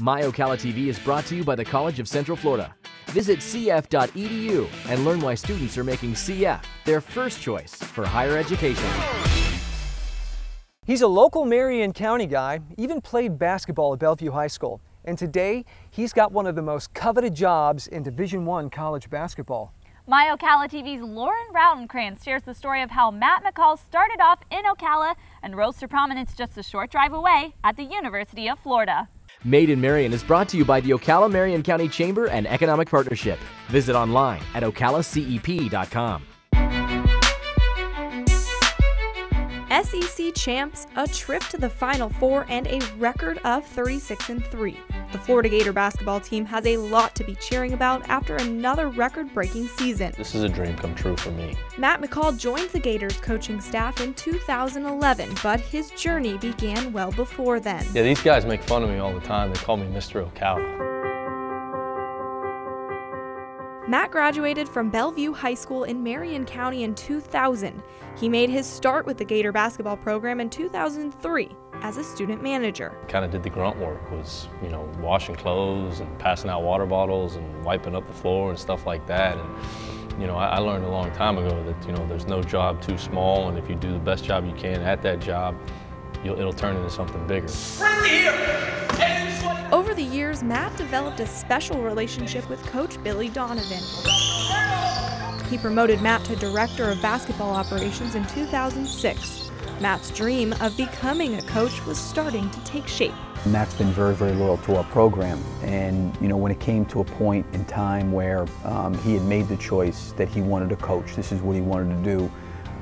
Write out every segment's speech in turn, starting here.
My Ocala TV is brought to you by the College of Central Florida. Visit cf.edu and learn why students are making CF their first choice for higher education. He's a local Marion County guy, even played basketball at Bellevue High School. And today, he's got one of the most coveted jobs in Division I college basketball. My Ocala TV's Lauren Rautenkrantz shares the story of how Matt McCall started off in Ocala and rose to prominence just a short drive away at the University of Florida. Made in Marion is brought to you by the Ocala Marion County Chamber and Economic Partnership. Visit online at ocalacep.com. SEC champs, a trip to the Final Four, and a record of 36-3. The Florida Gator basketball team has a lot to be cheering about after another record-breaking season. This is a dream come true for me. Matt McCall joined the Gators coaching staff in 2011, but his journey began well before then. Yeah, these guys make fun of me all the time. They call me Mr. Ocala. Matt graduated from Bellevue High School in Marion County in 2000. He made his start with the Gator basketball program in 2003 as a student manager. Kind of did the grunt work, was, washing clothes and passing out water bottles and wiping up the floor and stuff like that. And, I learned a long time ago that, there's no job too small, and if you do the best job you can at that job, it'll turn into something bigger. Over the years, Matt developed a special relationship with Coach Billy Donovan. He promoted Matt to Director of Basketball Operations in 2006. Matt's dream of becoming a coach was starting to take shape. Matt's been very, very loyal to our program, and when it came to a point in time where he had made the choice that he wanted to coach, this is what he wanted to do.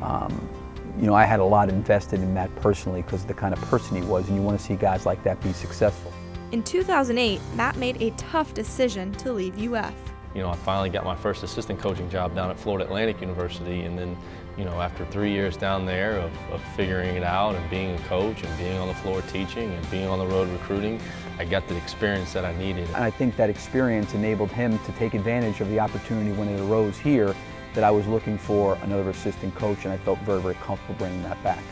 I had a lot invested in Matt personally because of the kind of person he was, and you want to see guys like that be successful. In 2008, Matt made a tough decision to leave UF. I finally got my first assistant coaching job down at Florida Atlantic University, and then, after 3 years down there of figuring it out and being a coach and being on the floor teaching and being on the road recruiting, I got the experience that I needed. And I think that experience enabled him to take advantage of the opportunity when it arose here that I was looking for another assistant coach, and I felt very, very comfortable bringing that back.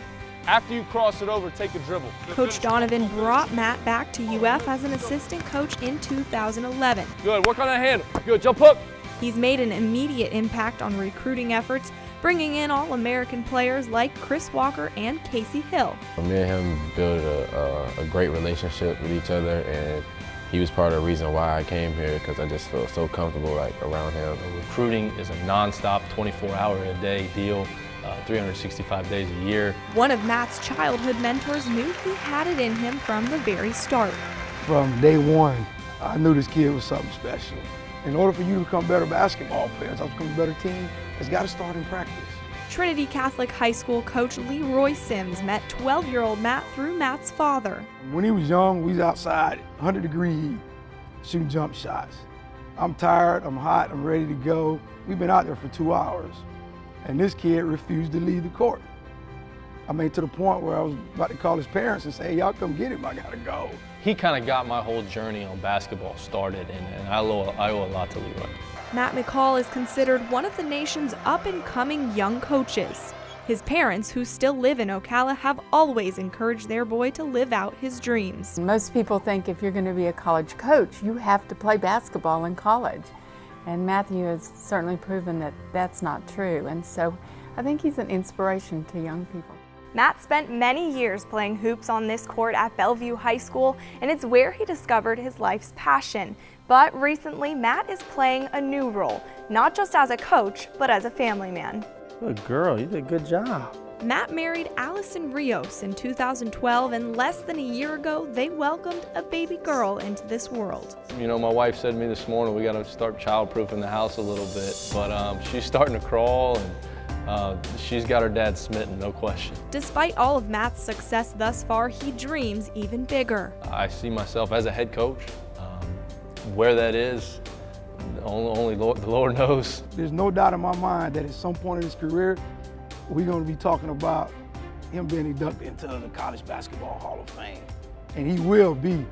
After you cross it over, take a dribble. Coach Donovan brought Matt back to UF as an assistant coach in 2011. Good, work on that handle. Good, jump hook. He's made an immediate impact on recruiting efforts, bringing in All-American players like Chris Walker and Casey Hill. Me and him built a great relationship with each other, and he was part of the reason why I came here, because I just felt so comfortable around him. Recruiting is a non-stop 24-hour-a-day deal. 365 days a year. One of Matt's childhood mentors knew he had it in him from the very start. From day one, I knew this kid was something special. In order for you to become better basketball players, to become a better team, it's got to start in practice. Trinity Catholic High School coach Leroy Sims met 12-year-old Matt through Matt's father. When he was young, we was outside, 100-degree heat, shooting jump shots. I'm tired, I'm hot, I'm ready to go. We've been out there for 2 hours. And this kid refused to leave the court. I mean, to the point where I was about to call his parents and say, hey, y'all come get him, I gotta go. He kind of got my whole journey on basketball started, and I owe a lot to Leroy. Matt McCall is considered one of the nation's up-and-coming young coaches. His parents, who still live in Ocala, have always encouraged their boy to live out his dreams. Most people think if you're going to be a college coach, you have to play basketball in college. And Matthew has certainly proven that that's not true, and so I think he's an inspiration to young people. Matt spent many years playing hoops on this court at Bellevue High School, and it's where he discovered his life's passion. But recently, Matt is playing a new role, not just as a coach, but as a family man. Good girl, you did a good job. Matt married Allison Rios in 2012, and less than a year ago, they welcomed a baby girl into this world. My wife said to me this morning, we got to start childproofing the house a little bit, but she's starting to crawl, and she's got her dad smitten, no question. Despite all of Matt's success thus far, he dreams even bigger. I see myself as a head coach. Where that is, only the Lord knows. There's no doubt in my mind that at some point in his career, we're going to be talking about him being inducted into the College Basketball Hall of Fame. And he will be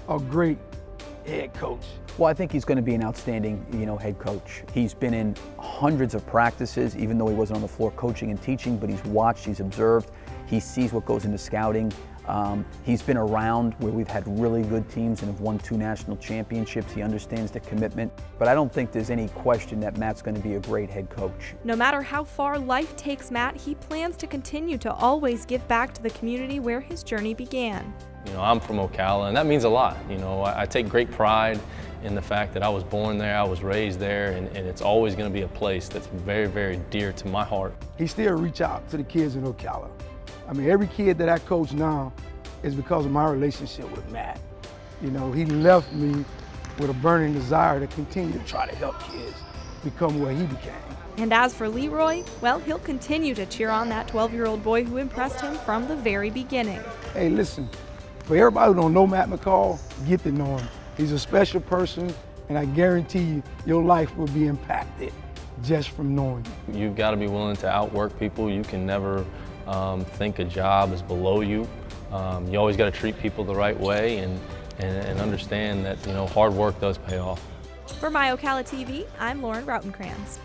a great head coach. Well, I think he's going to be an outstanding, head coach. He's been in hundreds of practices, even though he wasn't on the floor coaching and teaching, but he's watched, he's observed, he sees what goes into scouting. He's been around where we've had really good teams and have won 2 national championships. He understands the commitment, but I don't think there's any question that Matt's going to be a great head coach. No matter how far life takes Matt, he plans to continue to always give back to the community where his journey began. You know, I'm from Ocala, and that means a lot. You know, I take great pride in the fact that I was born there, I was raised there, and it's always going to be a place that's very, very dear to my heart. He still reach out to the kids in Ocala. I mean, every kid that I coach now is because of my relationship with Matt. You know, he left me with a burning desire to continue to try to help kids become what he became. And as for Leroy, well, he'll continue to cheer on that 12-year-old boy who impressed him from the very beginning. Hey, listen, for everybody who don't know Matt McCall, get to know him. He's a special person, and I guarantee you, your life will be impacted just from knowing him. You've got to be willing to outwork people. You can never think a job is below you. You always got to treat people the right way and understand that, you know, hard work does pay off. For My Ocala TV, I'm Lauren Rautenkrantz.